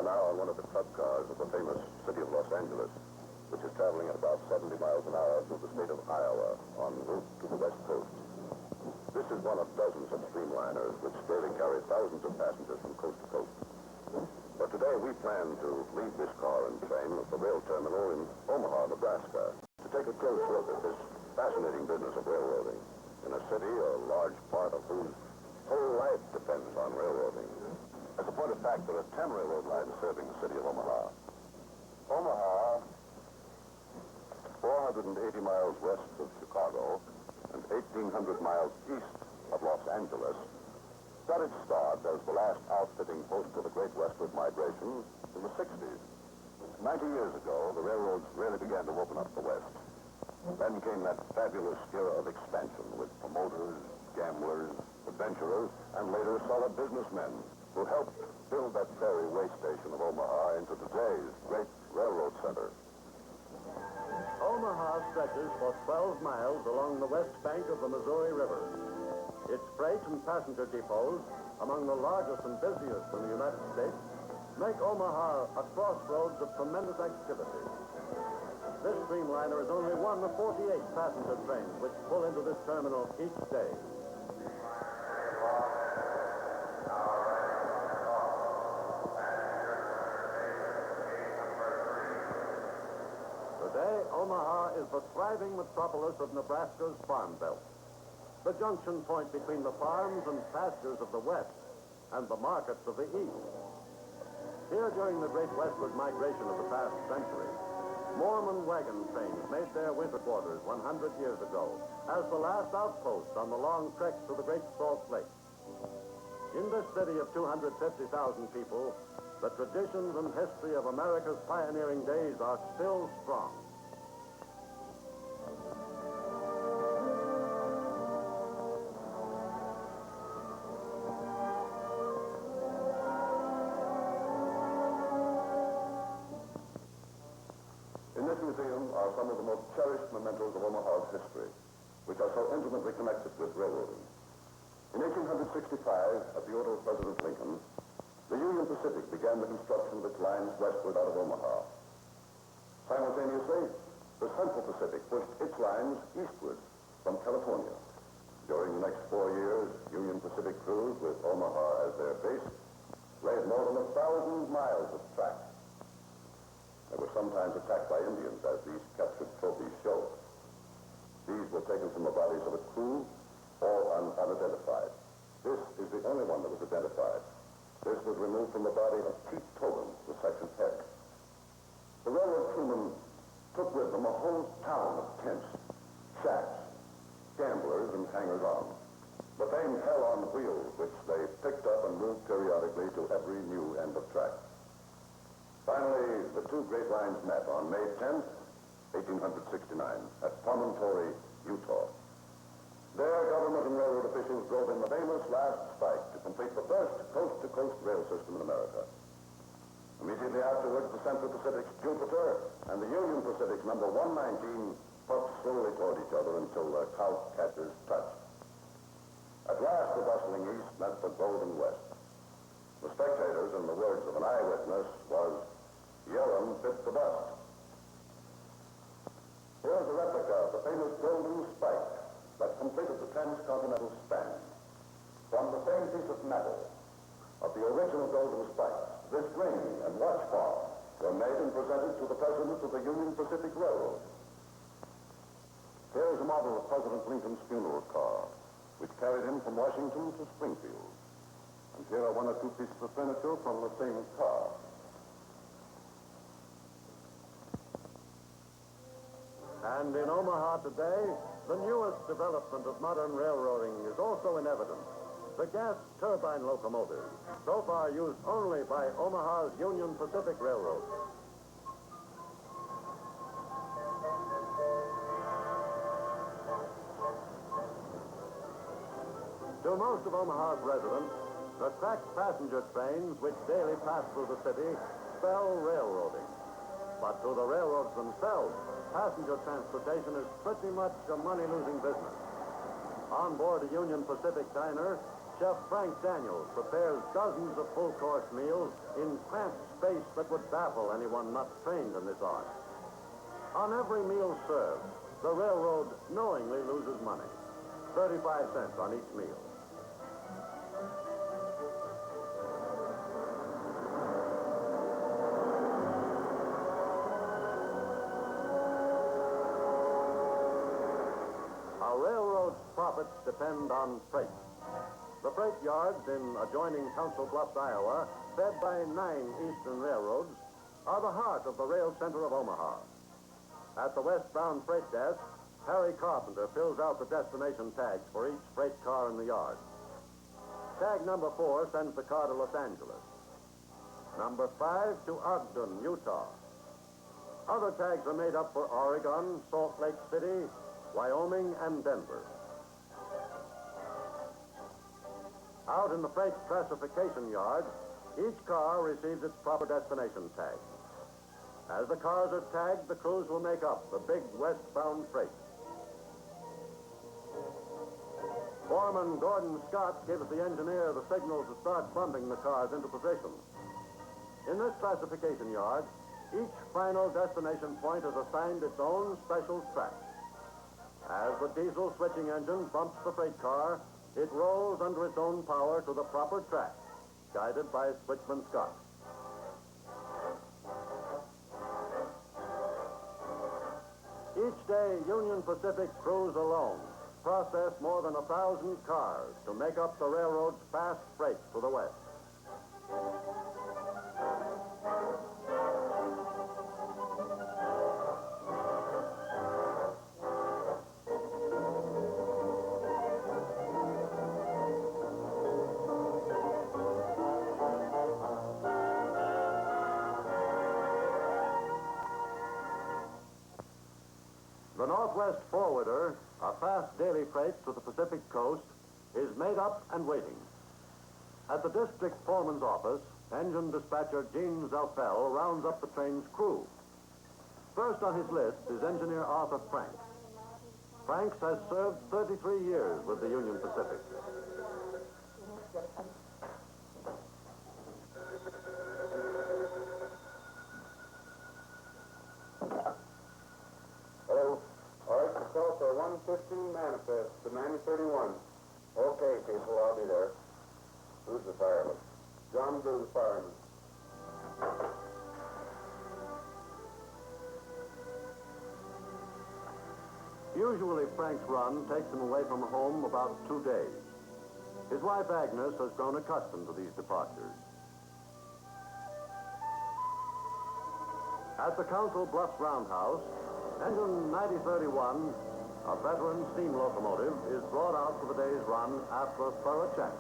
are now on one of the club cars of the famous city of Los Angeles, which is traveling at about 70 miles an hour through the state of Iowa en route to the West Coast. This is one of dozens of streamliners which daily carry thousands of passengers from coast to coast. But today we plan to leave this car and train at the rail terminal in Omaha, Nebraska, to take a close look at this fascinating business of railroading in a city a large part of whose whole life depends on railroading. As a point of fact, there are 10 railroad lines serving the city of Omaha. Omaha, 480 miles west of Chicago and 1,800 miles east of Los Angeles, got its start as the last outfitting post for the Great Westward Migration in the 60s. 90 years ago, the railroads really began to open up the West. Then came that fabulous era of expansion with promoters, gamblers, adventurers, and later solid businessmen who helped build that ferry way station of Omaha into today's great railroad center. Omaha stretches for 12 miles along the west bank of the Missouri River. Its freight and passenger depots, among the largest and busiest in the United States, make Omaha a crossroads of tremendous activity. This streamliner is only one of 48 passenger trains which pull into this terminal each day. Today, Omaha is the thriving metropolis of Nebraska's Farm Belt, the junction point between the farms and pastures of the West and the markets of the East. Here, during the great westward migration of the past century, Mormon wagon trains made their winter quarters 100 years ago as the last outpost on the long treks to the Great Salt Lake. In this city of 250,000 people, the traditions and history of America's pioneering days are still strong. In this museum are some of the most cherished mementos of Omaha's history, which are so intimately connected with railroading. In 1865, at the order of President Lincoln, the Union Pacific began the construction of its lines westward out of Omaha. Simultaneously, the Central Pacific pushed its lines eastward from California. During the next 4 years, Union Pacific crews, with Omaha as their base, laid more than 1,000 miles of track. They were sometimes attacked by Indians, as these captured trophies show. These were taken from the bodies of a crew, all unidentified. This is the only one that was identified. This was removed from the body of Chief Tobin, the section head. The railroad crewmen took with them a whole town of tents, shacks, gamblers, and hangers-on. The famed hell on wheels, which they picked up and moved periodically to every new end of track. Finally, the two great lines met on May 10th, 1869, at Promontory, Utah. There, government and railroad officials drove in the famous last spike to complete the first coast-to-coast rail system in America. Immediately afterwards, the Central Pacific's Jupiter and the Union Pacific's number 119 puffed slowly toward each other until their cow catchers touched. At last, the bustling east met the golden west. The spectators, in the words of an eyewitness, was "Yellin bit the dust." Here's a replica of the famous golden spike that completed the transcontinental span. From the same piece of metal of the original golden spike, this ring and watch bar were made and presented to the President of the Union Pacific Railroad. Here is a model of President Lincoln's funeral car, which carried him from Washington to Springfield. And here are one or two pieces of furniture from the same car. And in Omaha today, the newest development of modern railroading is also in evidence. The gas turbine locomotive, so far used only by Omaha's Union Pacific Railroad. To most of Omaha's residents, the tracked passenger trains which daily pass through the city spell railroading. But to the railroads themselves, passenger transportation is pretty much a money-losing business. On board a Union Pacific diner, Chef Frank Daniels prepares dozens of full-course meals in cramped space that would baffle anyone not trained in this art. On every meal served, the railroad knowingly loses money, 35 cents on each meal. A railroad's profits depend on freight. The freight yards in adjoining Council Bluffs, Iowa, fed by 9 eastern railroads, are the heart of the rail center of Omaha. At the westbound freight desk, Harry Carpenter fills out the destination tags for each freight car in the yard. Tag number 4 sends the car to Los Angeles. Number 5 to Ogden, Utah. Other tags are made up for Oregon, Salt Lake City, Wyoming, and Denver. Out in the freight classification yard, each car receives its proper destination tag. As the cars are tagged, the crews will make up the big westbound freight. Foreman Gordon Scott gives the engineer the signal to start bumping the cars into position. In this classification yard, each final destination point is assigned its own special track. As the diesel switching engine bumps the freight car, it rolls under its own power to the proper track, guided by Switchman Scott. Each day, Union Pacific crews alone process more than 1,000 cars to make up the railroad's fast freight to the west. The Northwest Forwarder, a fast daily freight to the Pacific coast, is made up and waiting. At the district foreman's office, engine dispatcher Gene Zelfell rounds up the train's crew. First on his list is engineer Arthur Franks. Franks has served 33 years with the Union Pacific. Hello. All right, the call for 115 manifest to 9031. Okay, people, I'll be there. Who's the fireman? John Blue, fireman. Usually, Frank's run takes him away from home about 2 days. His wife, Agnes, has grown accustomed to these departures. At the Council Bluffs Roundhouse, engine 9031, a veteran steam locomotive, is brought out for the day's run after a thorough check.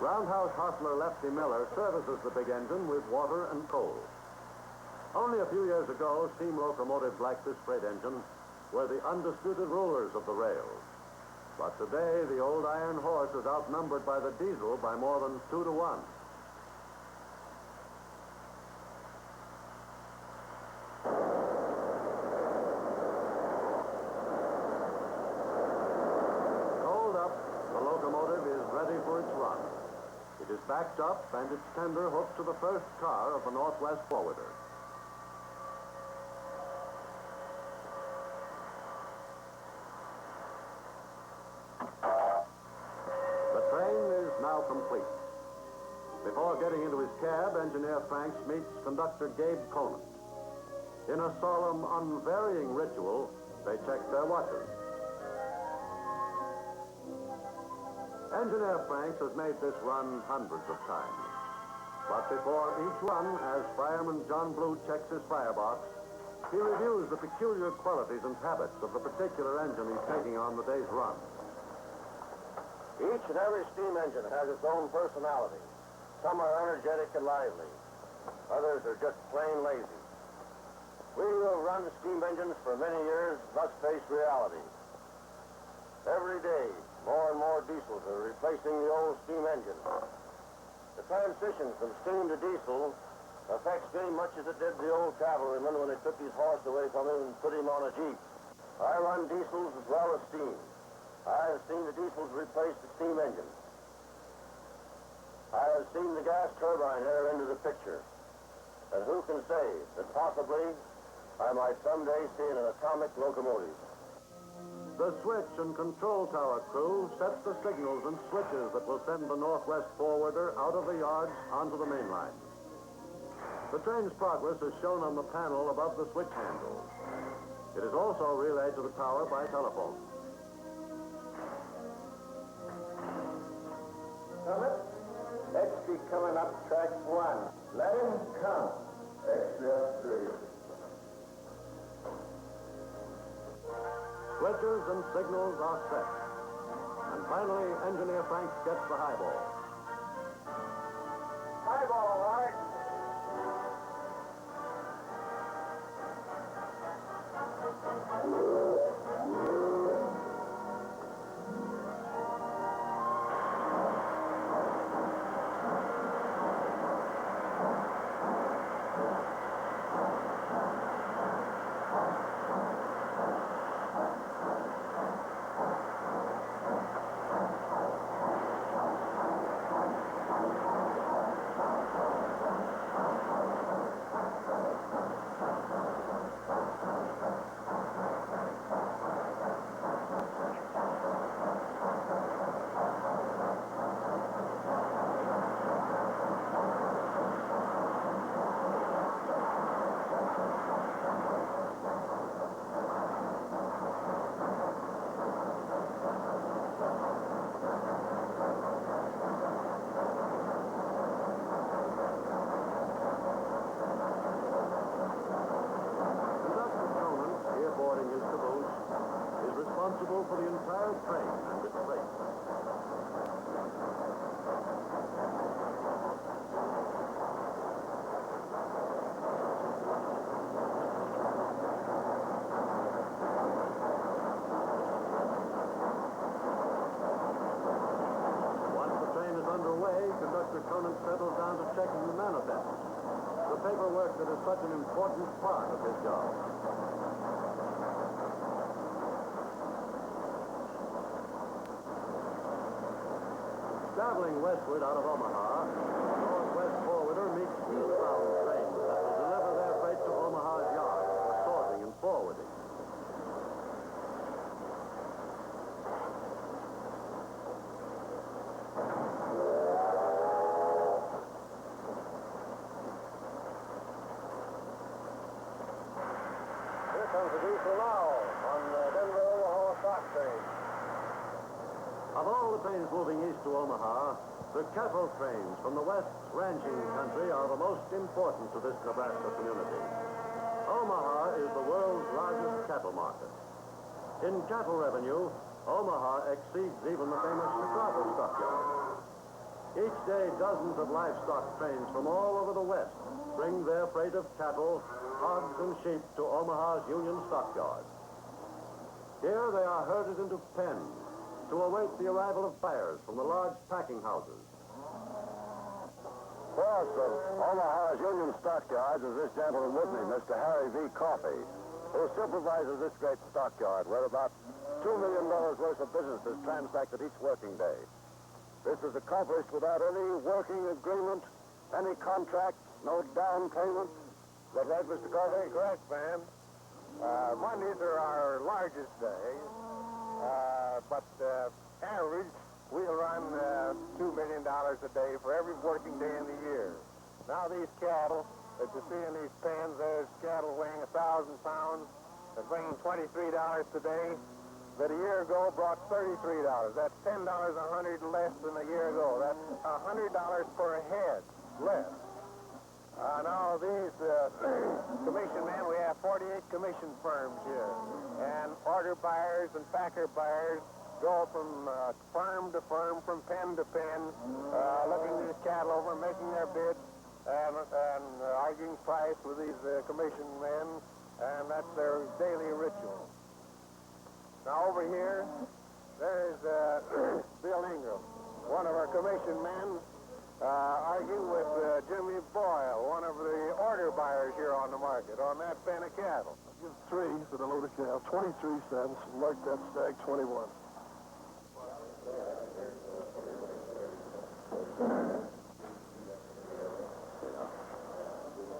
Roundhouse hostler Lefty Miller services the big engine with water and coal. Only a few years ago, steam locomotives like this freight engine were the undisputed rulers of the rails. But today, the old iron horse is outnumbered by the diesel by more than 2 to 1. Coaled up, the locomotive is ready for its run. It is backed up and its tender hooked to the first car of the Northwest Forwarder. The train is now complete. Before getting into his cab, Engineer Franks meets conductor Gabe Conant. In a solemn, unvarying ritual, they check their watches. Engineer Franks has made this run hundreds of times. But before each run, as fireman John Blue checks his firebox, he reviews the peculiar qualities and habits of the particular engine he's taking on the day's run. Each and every steam engine has its own personality. Some are energetic and lively. Others are just plain lazy. We who have run steam engines for many years must face reality. Every day, more and more diesels are replacing the old steam engine. The transition from steam to diesel affects me much as it did the old cavalryman when they took his horse away from him and put him on a jeep. I run diesels as well as steam. I have seen the diesels replace the steam engine. I have seen the gas turbine enter into the picture. And who can say that possibly I might someday see an atomic locomotive? The switch and control tower crew sets the signals and switches that will send the northwest forwarder out of the yards onto the main line. The train's progress is shown on the panel above the switch handle. It is also relayed to the tower by telephone. Summit, extra coming up track 1. Let him come. Extra 3. Switches and signals are set. And finally, Engineer Franks gets the highball. Highball, Art. Responsible for the entire train and its freight. Once the train is underway, Conductor Conant settles down to checking the manifests, the paperwork that is such an important part of his job. Traveling westward out of Omaha, the northwest forwarder meets eastbound trains that will deliver their freight to Omaha's yard for sorting and forwarding. Here comes the diesel now on the Denver-Omaha stock train. Of all the trains moving east to Omaha, the cattle trains from the west ranching country are the most important to this Nebraska community. Omaha is the world's largest cattle market. In cattle revenue, Omaha exceeds even the famous Chicago stockyards. Each day, dozens of livestock trains from all over the west bring their freight of cattle, hogs, and sheep to Omaha's Union stockyards. Here they are herded into pens to await the arrival of buyers from the large packing houses. Boss of Omaha's Union stockyards is this gentleman with me, Mr. Harry V. Coffey, who supervises this great stockyard where about $2 million worth of business is transacted each working day. This is accomplished without any working agreement, any contract, no down payment. Is that right, Mr. Coffey? Correct, ma'am. Mondays are our largest days. But average, we'll run $2 million a day for every working day in the year. Now these cattle that you see in these pens, there's cattle weighing 1,000 pounds. They're bringing $23 today. That a year ago brought $33. That's $10 a hundred less than a year ago. That's $100 per head less. Now these commission men, we have 48 commission firms here. And order buyers and packer buyers go from firm to firm, from pen to pen, looking these cattle over, making their bids, and arguing price with these commission men. and that's their daily ritual. Now over here, there's Bill Ingram, one of our commission men, arguing with Jimmy Boyle, one of the order buyers here on the market, on that pen of cattle. Give 3 for the load of cattle, 23 cents, and mark that stag 21.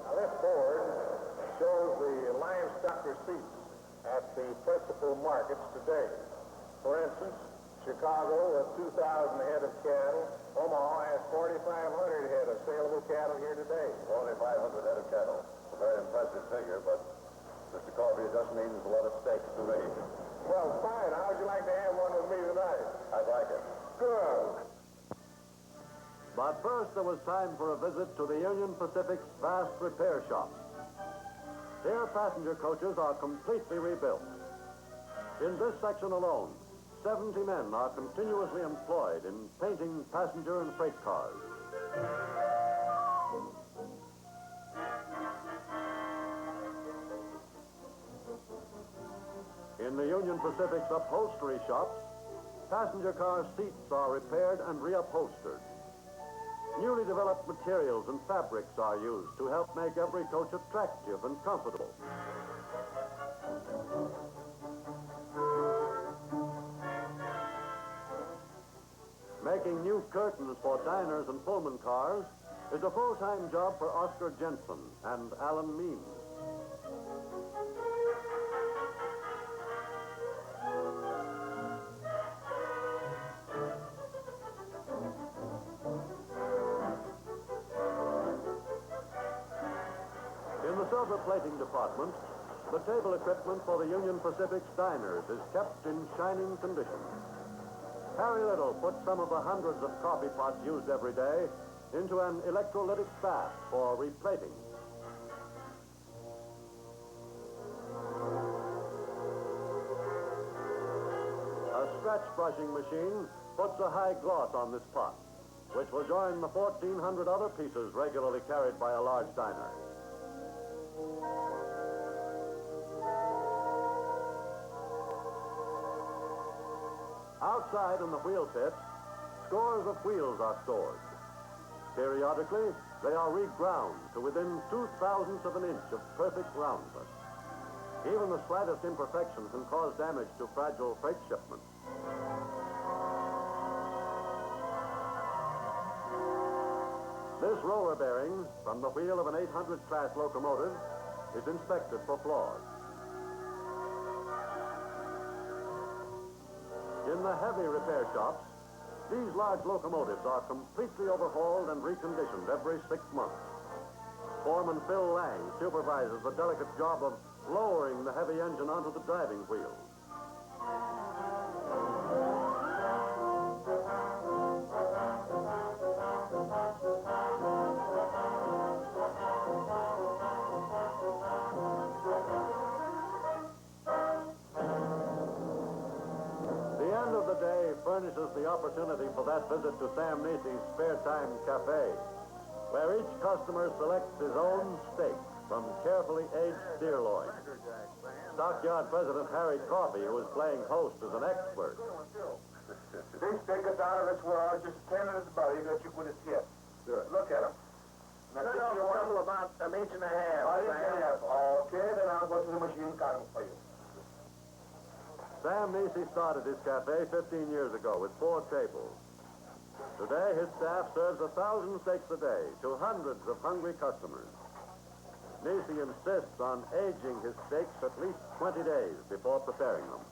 Now, this board shows the livestock receipts at the principal markets today. For instance, Chicago has 2,000 head of cattle. Omaha has 4,500 head of saleable cattle here today. 4,500 head of cattle. A very impressive figure, but Mr. Coffey, it just means a lot of steaks to me. Well, fine. How'd you like to have one with me tonight? I'd like it. Good. But first, there was time for a visit to the Union Pacific's vast repair shops. Here, passenger coaches are completely rebuilt. In this section alone, 70 men are continuously employed in painting passenger and freight cars. In the Union Pacific's upholstery shops, passenger car seats are repaired and reupholstered. Newly developed materials and fabrics are used to help make every coach attractive and comfortable. Making new curtains for diners and Pullman cars is a full-time job for Oscar Jensen and Alan Means. In the silver plating department, the table equipment for the Union Pacific's diners is kept in shining condition. Harry Little put some of the hundreds of coffee pots used every day into an electrolytic bath for replating. A stretch brushing machine puts a high gloss on this pot, which will join the 1,400 other pieces regularly carried by a large diner. Outside in the wheel pit, scores of wheels are stored. Periodically, they are reground to within 0.02 of an inch of perfect roundness. Even the slightest imperfection can cause damage to fragile freight shipments. This roller bearing from the wheel of an 800 class locomotive is inspected for flaws. In the heavy repair shops, these large locomotives are completely overhauled and reconditioned every 6 months. Foreman Phil Lang supervises the delicate job of lowering the heavy engine onto the driving wheels. Furnishes the opportunity for that visit to Sam Nacy's Spare Time Cafe, where each customer selects his own steak from carefully aged deer loin. Stockyard President Harry Coffey, who is playing host, is an expert. These steak is out of this world, just as tender as butter that you put a tip. Sure. Look at them. Now, about an inch and a half. Okay, then I'll go to the machine cutting for you. Sam Nacy started his cafe 15 years ago with 4 tables. Today, his staff serves 1,000 steaks a day to hundreds of hungry customers. Nacy insists on aging his steaks at least 20 days before preparing them.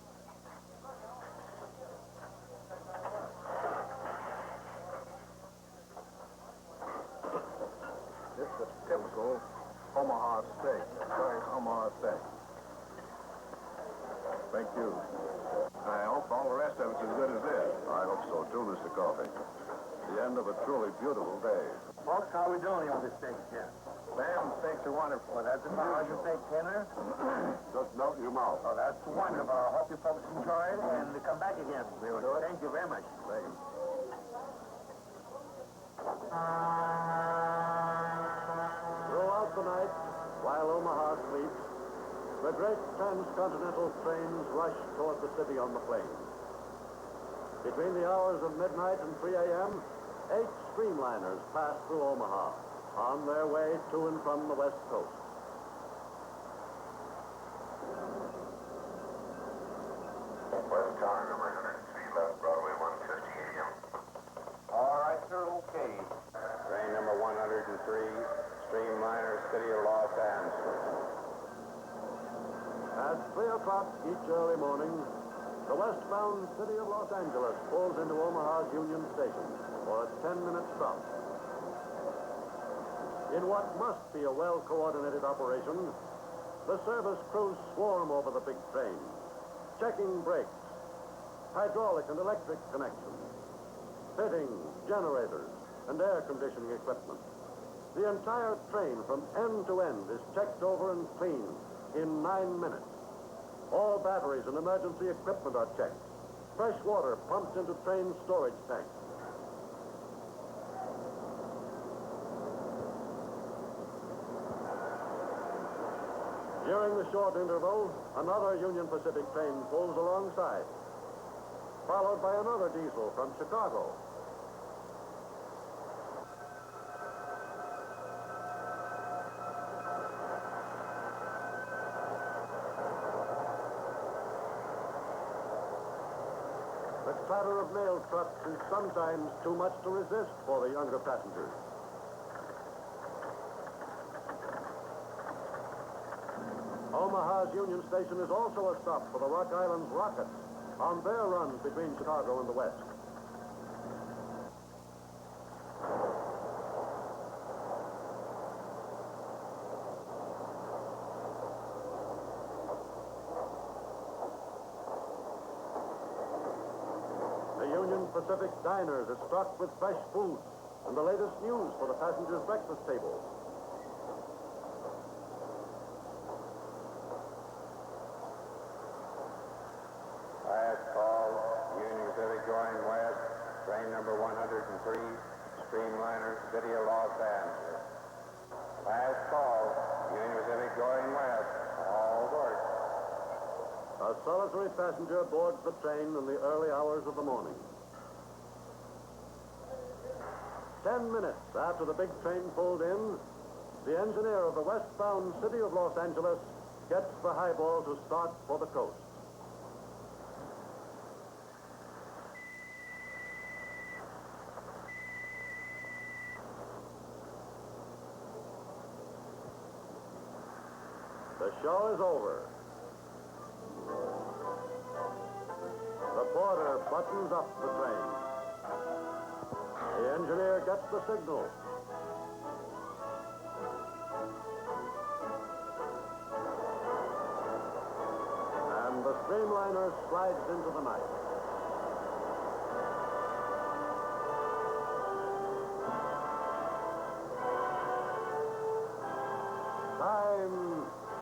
This is a typical Omaha steak. Nice Omaha steak. Thank you. I hope all the rest of it's as good as this. I hope so, too, Mr. Coffey. The end of a truly beautiful day. Folks, how are we doing on this steak here? Sam, steaks are wonderful. Well, that's how's your steak tender? Just melt your mouth. Oh, that's wonderful. I hope you folks enjoy it and come back again. We will do it. Thank you very much. Thank you. Throughout the night, while Omaha sleeps, The great transcontinental trains rush toward the city on the plains. Between the hours of midnight and 3 a.m., 8 streamliners pass through Omaha on their way to and from the West Coast. West Tower, number 103, left Broadway, 1:50 a.m. All right, sir, okay. Train number 103, streamliner, City of Los Angeles. At 3 o'clock each early morning, the westbound City of Los Angeles pulls into Omaha's Union Station for a 10-minute stop. In what must be a well-coordinated operation, the service crews swarm over the big train, checking brakes, hydraulic and electric connections, fittings, generators, and air conditioning equipment. The entire train from end to end is checked over and cleaned in 9 minutes. All batteries and emergency equipment are checked. Fresh water pumped into train storage tanks. During the short interval, another Union Pacific train pulls alongside, followed by another diesel from Chicago. The clatter of mail trucks is sometimes too much to resist for the younger passengers. Omaha's Union Station is also a stop for the Rock Island's Rockets on their runs between Chicago and the West. The Union Pacific diners are stocked with fresh foods and the latest news for the passengers' breakfast tables. Last call, Union Pacific going west, train number 103, streamliner, City of Los Angeles. Last call, Union Pacific going west, all work. A solitary passenger boards the train in the early hours of the morning. 10 minutes after the big train pulled in, the engineer of the westbound City of Los Angeles gets the highball to start for the coast. The show is over. The porter buttons up the train. The engineer gets the signal. And the streamliner slides into the night.